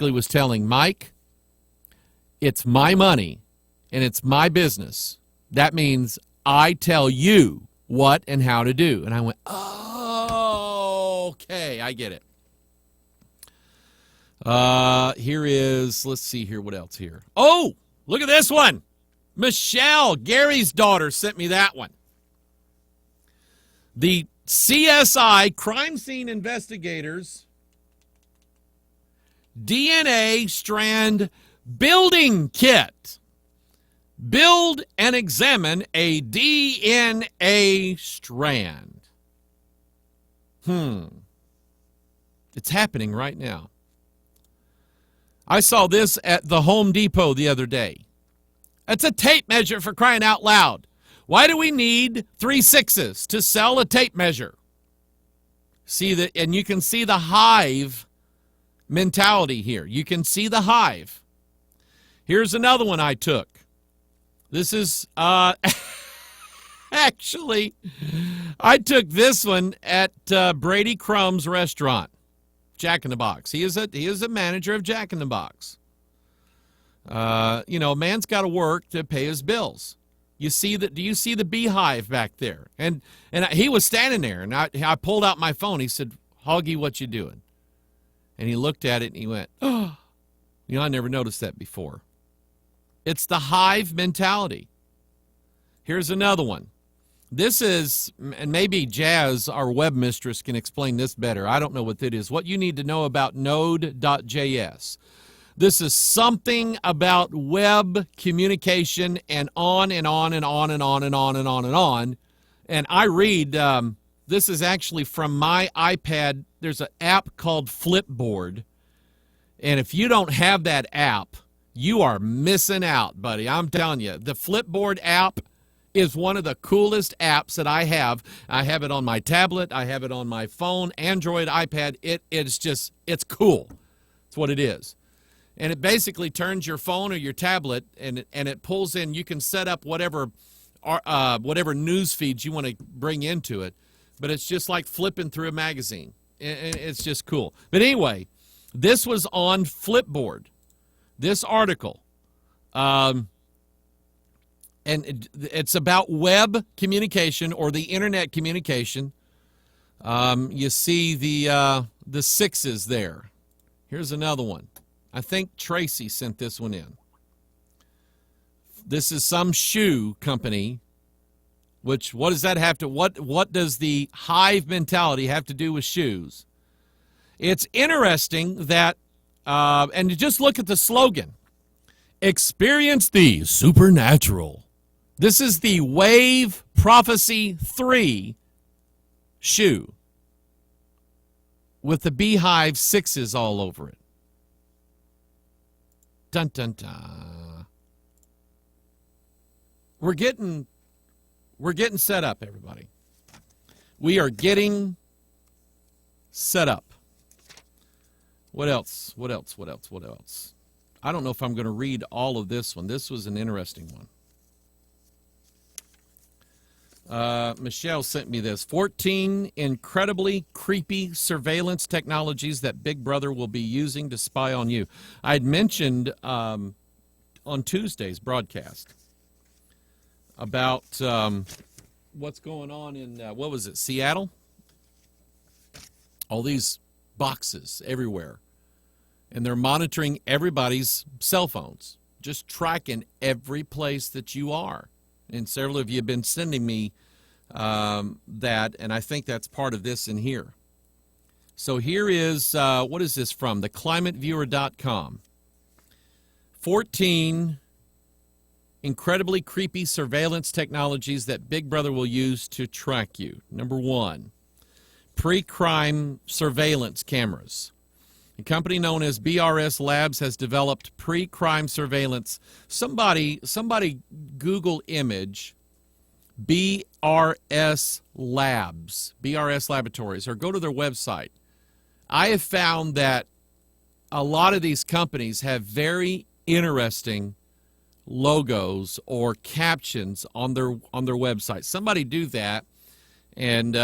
basically was telling Mike, it's my money and it's my business. That means I tell you what and how to do. And I went, oh, okay, I get it. Here is, let's see here, what else here? Oh, look at this one. Michelle, Gary's daughter, sent me that one. The CSI, crime scene investigators, DNA strand building kit. Build and examine a DNA strand. It's happening right now. I saw this at the Home Depot the other day. It's a tape measure, for crying out loud. Why do we need 3 6s to sell a tape measure? And you can see the hive mentality here. You can see the hive. Here's another one I took. This is actually, I took this one at Brady Crumb's restaurant, Jack in the Box. He is a manager of Jack in the Box. Man's got to work to pay his bills. Do you see the beehive back there? And he was standing there, and I pulled out my phone. He said, "Hoggy, what you doing?" And he looked at it and he went, "Oh, I never noticed that before." It's the hive mentality. Here's another one. This is, and maybe Jazz, our web mistress, can explain this better. I don't know what it is. What you need to know about Node.js. This is something about web communication and on and on and on and on and on and on and on. And I read, this is actually from my iPad. There's an app called Flipboard. And if you don't have that app, you are missing out, buddy. I'm telling you, the Flipboard app is one of the coolest apps that I have. I have it on my tablet. I have it on my phone, Android, iPad. It's cool. It's what it is. And it basically turns your phone or your tablet, and it pulls in. You can set up whatever news feeds you want to bring into it. But it's just like flipping through a magazine. It's just cool. But anyway, this was on Flipboard, this article. And it's about web communication or the internet communication. You see the 6s there. Here's another one. I think Tracy sent this one in. This is some shoe company. What does that have to? What does the hive mentality have to do with shoes? It's interesting that, and just look at the slogan: "Experience the supernatural." This is the Wave Prophecy 3 shoe with the beehive 6s all over it. Dun, dun, dun. We're getting set up, everybody. We are getting set up. What else? What else? What else? What else? I don't know if I'm going to read all of this one. This was an interesting one. Michelle sent me this. 14 incredibly creepy surveillance technologies that Big Brother will be using to spy on you. I had mentioned on Tuesday's broadcast about what's going on in, what was it, Seattle? All these boxes everywhere. And they're monitoring everybody's cell phones, just tracking every place that you are. And several of you have been sending me that, and I think that's part of this in here. So here is, what is this from? theclimateviewer.com. 14 incredibly creepy surveillance technologies that Big Brother will use to track you. Number 1, pre-crime surveillance cameras. A company known as BRS Labs has developed pre-crime surveillance. Somebody Google image BRS Labs, BRS Laboratories, or go to their website. I have found that a lot of these companies have very interesting logos or captions on their website. Somebody do that and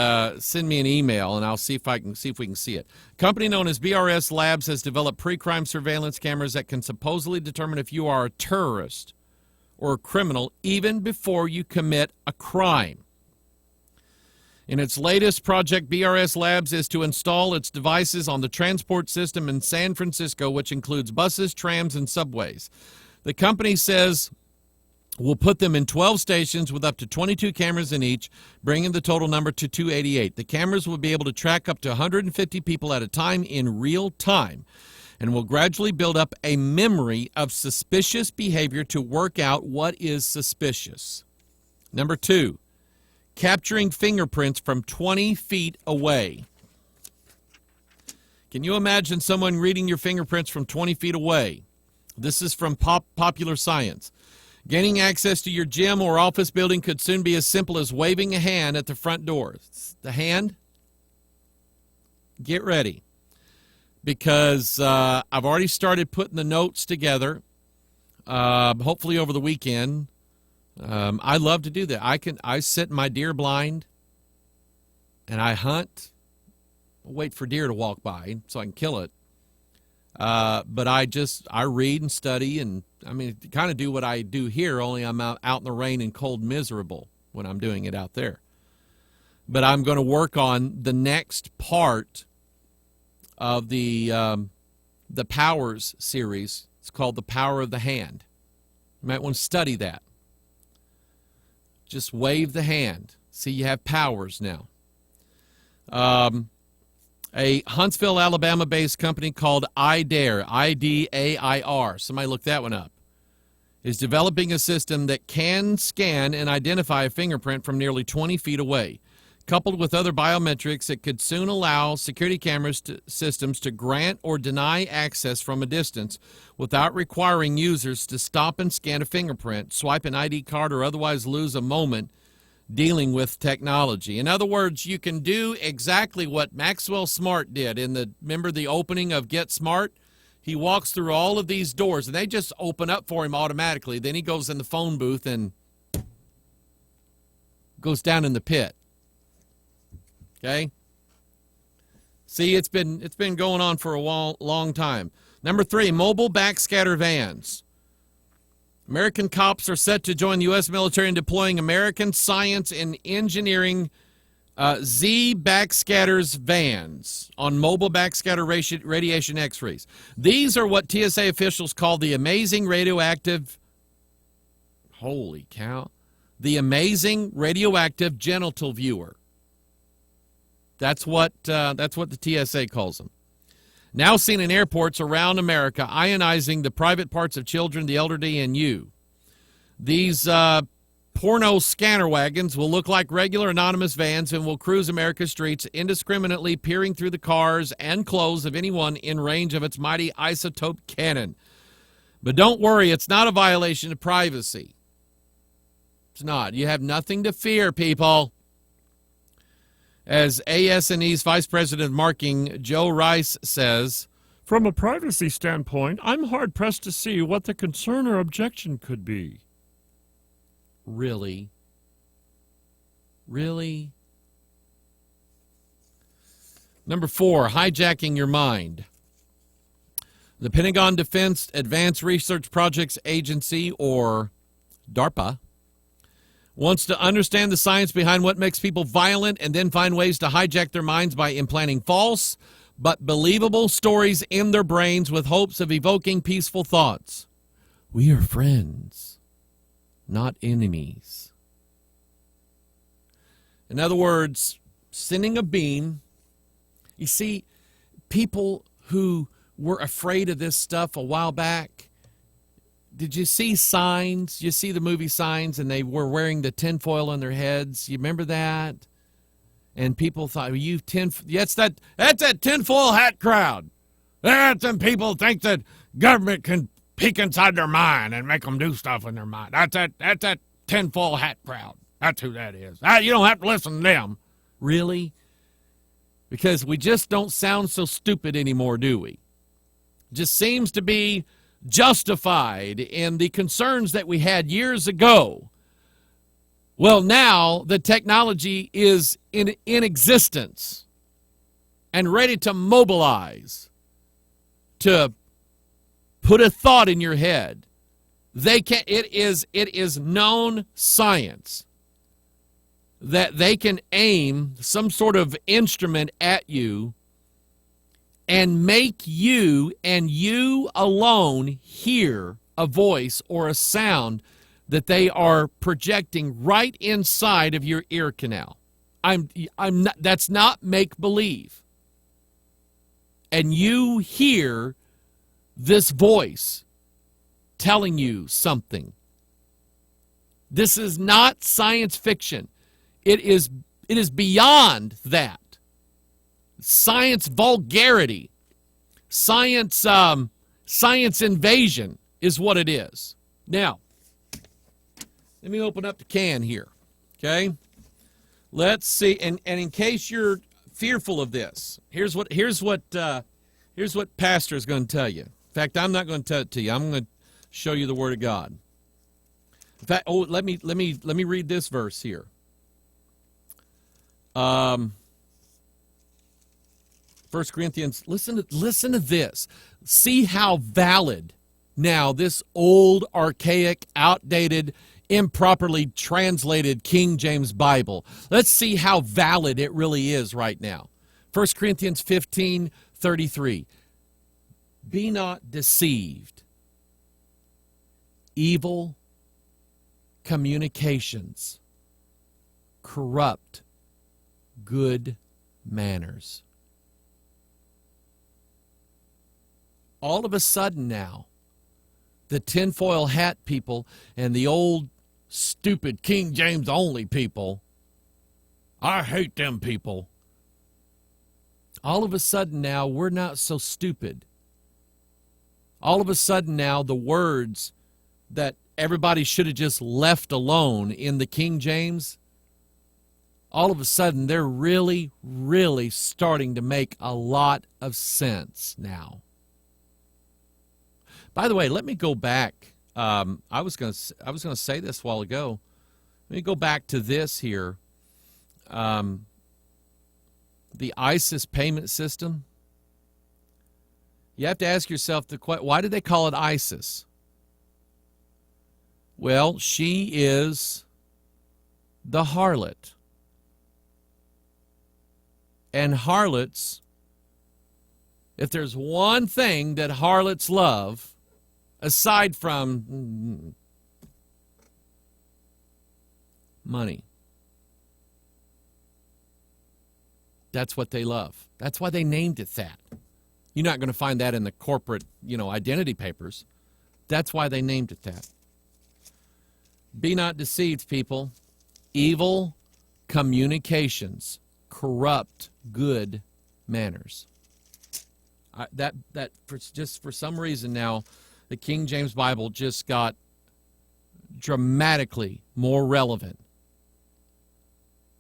send me an email, and I'll see if we can see it. A company known as BRS Labs has developed pre-crime surveillance cameras that can supposedly determine if you are a terrorist or a criminal even before you commit a crime. In its latest project, BRS Labs is to install its devices on the transport system in San Francisco, which includes buses, trams, and subways. The company says we'll put them in 12 stations with up to 22 cameras in each, bringing the total number to 288. The cameras will be able to track up to 150 people at a time in real time and will gradually build up a memory of suspicious behavior to work out what is suspicious. Number 2, capturing fingerprints from 20 feet away. Can you imagine someone reading your fingerprints from 20 feet away? This is from Popular Science. Gaining access to your gym or office building could soon be as simple as waving a hand at the front door. The hand? Get ready. Because I've already started putting the notes together, hopefully over the weekend. I love to do that. I sit in my deer blind, and I hunt. I wait for deer to walk by so I can kill it. But I read and study, and kind of do what I do here, only I'm out in the rain and cold, miserable when I'm doing it out there. But I'm going to work on the next part of the Powers series. It's called The Power of the Hand. You might want to study that. Just wave the hand. See, you have powers now. A Huntsville, Alabama-based company called IDAIR, I-D-A-I-R, somebody look that one up, is developing a system that can scan and identify a fingerprint from nearly 20 feet away. Coupled with other biometrics, it could soon allow security cameras systems to grant or deny access from a distance without requiring users to stop and scan a fingerprint, swipe an ID card, or otherwise lose a moment dealing with technology. In other words, you can do exactly what Maxwell Smart did remember the opening of Get Smart? He walks through all of these doors, and they just open up for him automatically. Then he goes in the phone booth and goes down in the pit. Okay? See, it's been going on for a long time. Number 3, mobile backscatter vans. American cops are set to join the U.S. military in deploying American science and engineering Z backscatters vans on mobile backscatter radiation X-rays. These are what TSA officials call the amazing radioactive, holy cow, the amazing radioactive genital viewer. That's what the TSA calls them. Now seen in airports around America, ionizing the private parts of children, the elderly, and you. These porno scanner wagons will look like regular anonymous vans and will cruise America's streets indiscriminately, peering through the cars and clothes of anyone in range of its mighty isotope cannon. But don't worry, it's not a violation of privacy. It's not. You have nothing to fear, people. As AS&E's Vice President of Marketing, Joe Rice, says, "From a privacy standpoint, I'm hard-pressed to see what the concern or objection could be." Really? Really? Number 4, hijacking your mind. The Pentagon Defense Advanced Research Projects Agency, or DARPA, wants to understand the science behind what makes people violent and then find ways to hijack their minds by implanting false but believable stories in their brains with hopes of evoking peaceful thoughts. We are friends, not enemies. In other words, sending a beam. You see, people who were afraid of this stuff a while back, did you see Signs? You see the movie Signs, and they were wearing the tinfoil on their heads. You remember that? And people thought, that's that tinfoil hat crowd. That's them people think that government can peek inside their mind and make them do stuff in their mind. That's that tinfoil hat crowd. That's who that is. You don't have to listen to them. Really? Because we just don't sound so stupid anymore, do we? Just seems to be justified in the concerns that we had years ago Well, now the technology is in existence and ready to mobilize, to put a thought in your head. It is known science that they can aim some sort of instrument at you and make you and you alone hear a voice or a sound that they are projecting right inside of your ear canal. I'm not, that's not make believe. And you hear this voice telling you something. This is not science fiction. It is beyond that. Science vulgarity, science invasion is what it is. Now, let me open up the can here, okay? Let's see, and in case you're fearful of this, here's what Pastor is going to tell you. In fact, I'm not going to tell it to you. I'm going to show you the Word of God. In fact, let me read this verse here. 1 Corinthians. Listen to this. See how valid now this old, archaic, outdated, improperly translated King James Bible. Let's see how valid it really is right now. 1 Corinthians 15:33. Be not deceived. Evil communications corrupt good manners. All of a sudden now, the tinfoil hat people and the old stupid King James only people, I hate them people. All of a sudden now, we're not so stupid. All of a sudden now, the words that everybody should have just left alone in the King James, all of a sudden they're really, really starting to make a lot of sense now. By the way, let me go back. I was going to say this a while ago. Let me go back to this here. The ISIS payment system. You have to ask yourself the question: why did they call it ISIS? Well, she is the harlot. And harlots, if there's one thing that harlots love, aside from money, that's what they love. That's why they named it that. You're not going to find that in the corporate, identity papers. That's why they named it that. Be not deceived, people. Evil communications corrupt good manners. For some reason now, the King James Bible just got dramatically more relevant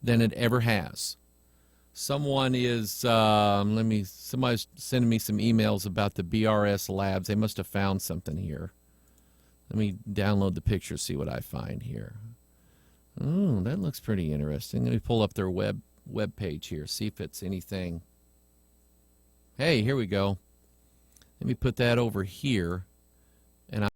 than it ever has. Someone is somebody's sending me some emails about the BRS labs. They must have found something here. Let me download the picture, see what I find here. Oh, that looks pretty interesting. Let me pull up their web page here, see if it's anything. Hey, here we go. Let me put that over here.